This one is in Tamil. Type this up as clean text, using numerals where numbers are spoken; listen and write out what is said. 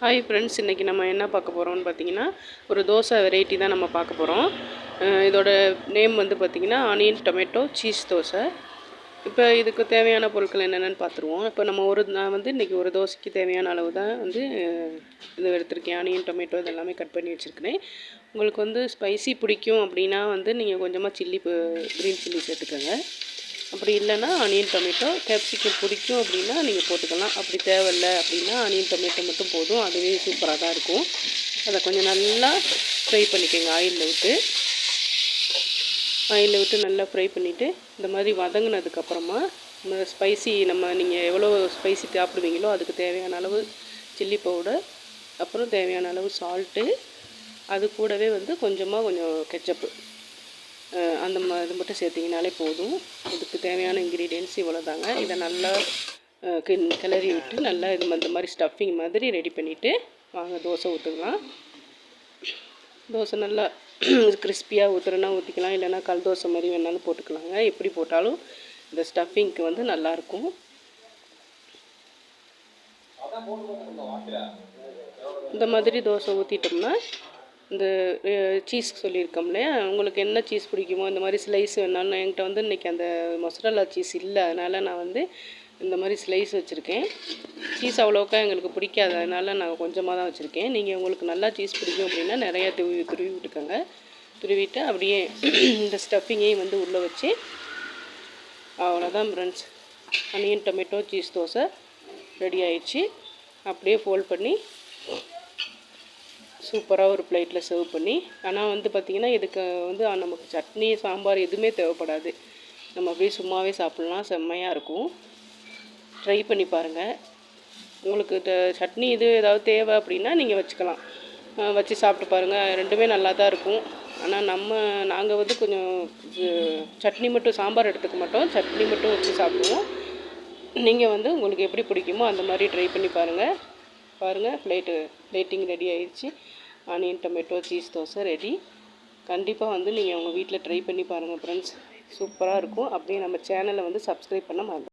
ஹாய் ஃப்ரெண்ட்ஸ், இன்றைக்கி நம்ம என்ன பார்க்க போகிறோம்னு பார்த்தீங்கன்னா, ஒரு தோசை வெரைட்டி தான் நம்ம பார்க்க போகிறோம். இதோட நேம் வந்து பார்த்திங்கன்னா ஆனியன் டொமேட்டோ சீஸ் தோசை. இப்போ இதுக்கு தேவையான பொருட்கள் என்னென்னு பார்த்துருவோம். இப்போ நான் வந்து இன்றைக்கி ஒரு தோசைக்கு தேவையான அளவு தான் வந்து இது எடுத்திருக்கேன். ஆனியன் டொமேட்டோ இதெல்லாமே கட் பண்ணி வச்சுருக்கிறேன். உங்களுக்கு வந்து ஸ்பைசி பிடிக்கும் அப்படின்னா வந்து நீங்கள் கொஞ்சமாக க்ரீன் சில்லி சேர்த்துக்கோங்க. அப்படி இல்லைன்னா ஆனியன் டொமேட்டோ கேப்சிகம் பிடிக்கும் அப்படின்னா நீங்கள் போட்டுக்கலாம். அப்படி தேவையில்ல அப்படின்னா ஆனியன் டொமேட்டோ மட்டும் போதும், அதுவே சூப்பராக தான் இருக்கும். அதை கொஞ்சம் நல்லா ஃப்ரை பண்ணிக்கோங்க. ஆயிலில் விட்டு நல்லா ஃப்ரை பண்ணிவிட்டு இந்த மாதிரி வதங்கினதுக்கப்புறமா நீங்கள் எவ்வளோ ஸ்பைசி சாப்பிடுவீங்களோ அதுக்கு தேவையான அளவு சில்லி பவுடர், அப்புறம் தேவையான அளவு சால்ட்டு, அது கூடவே வந்து கொஞ்சம் கெச்சப்பு இது மட்டும் சேர்த்திங்கனாலே போதும். இதுக்கு தேவையான இன்க்ரீடியன்ட்ஸ் இவ்வளோ தாங்க. இதை நல்லா கிளறி விட்டு நல்லா இந்த மாதிரி ஸ்டஃபிங் மாதிரி ரெடி பண்ணிவிட்டு வாங்க தோசை ஊற்றுக்கலாம். தோசை நல்லா கிறிஸ்பியாக ஊற்றுறனா ஊற்றிக்கலாம், இல்லைனா கல் தோசை மாதிரி வேணாலும் போட்டுக்கலாங்க. எப்படி போட்டாலும் இந்த ஸ்டஃபிங்க்கு வந்து நல்லாயிருக்கும். இந்த மாதிரி தோசை ஊற்றிட்டோம்னா இந்த சீஸ் சொல்லியிருக்கோம் இல்லையா, உங்களுக்கு என்ன சீஸ் பிடிக்குமோ இந்த மாதிரி ஸ்லைஸ் வேணாலும், என்கிட்ட வந்து இன்றைக்கி அந்த மொசரல்லா சீஸ் இல்லை, அதனால் நான் வந்து இந்த மாதிரி ஸ்லைஸ் வச்சுருக்கேன். சீஸ் அவ்வளோக்கா எங்களுக்கு பிடிக்காது, அதனால் நான் கொஞ்சமாக தான் வச்சுருக்கேன். நீங்கள் உங்களுக்கு நல்லா சீஸ் பிடிக்கும் அப்படின்னா நிறையா துருவி விட்டுக்கோங்க. துருவிட்டு அப்படியே இந்த ஸ்டஃபிங்கையும் வந்து உள்ளே வச்சு அவ்வளோதான் friends. Onion tomato cheese dosa ready ஆயிடுச்சு. அப்படியே ஃபோல்ட் பண்ணி சூப்பராக ஒரு பிளேட்டில் சர்வ் பண்ணி, ஆனால் வந்து பார்த்திங்கன்னா இதுக்கு வந்து நமக்கு சட்னி சாம்பார் எதுவுமே தேவைப்படாது. நம்ம அப்படியே சும்மாவே சாப்பிட்லாம், செம்மையாக இருக்கும். ட்ரை பண்ணி பாருங்கள். உங்களுக்கு சட்னி இது ஏதாவது தேவை அப்படின்னா நீங்கள் வச்சுக்கலாம், வச்சு சாப்பிட்டு பாருங்கள். ரெண்டுமே நல்லா தான் இருக்கும். ஆனால் நாங்கள் வந்து கொஞ்சம் சட்னி மட்டும், சாம்பார் எடுத்துக்க மாட்டோம், சட்னி மட்டும் வச்சு சாப்பிடுவோம். நீங்கள் வந்து உங்களுக்கு எப்படி பிடிக்குமோ அந்த மாதிரி ட்ரை பண்ணி பாருங்கள். பிளேட்டிங் ரெடி ஆயிடுச்சு. Onion tomato cheese dosa ready. கண்டிப்பாக வந்து நீங்கள் உங்கள் வீட்டில் ட்ரை பண்ணி பாருங்கள் ஃப்ரெண்ட்ஸ், சூப்பராக இருக்கும். அப்படியே நம்ம சேனலை வந்து சப்ஸ்கிரைப் பண்ண மறந்துடாதீங்க.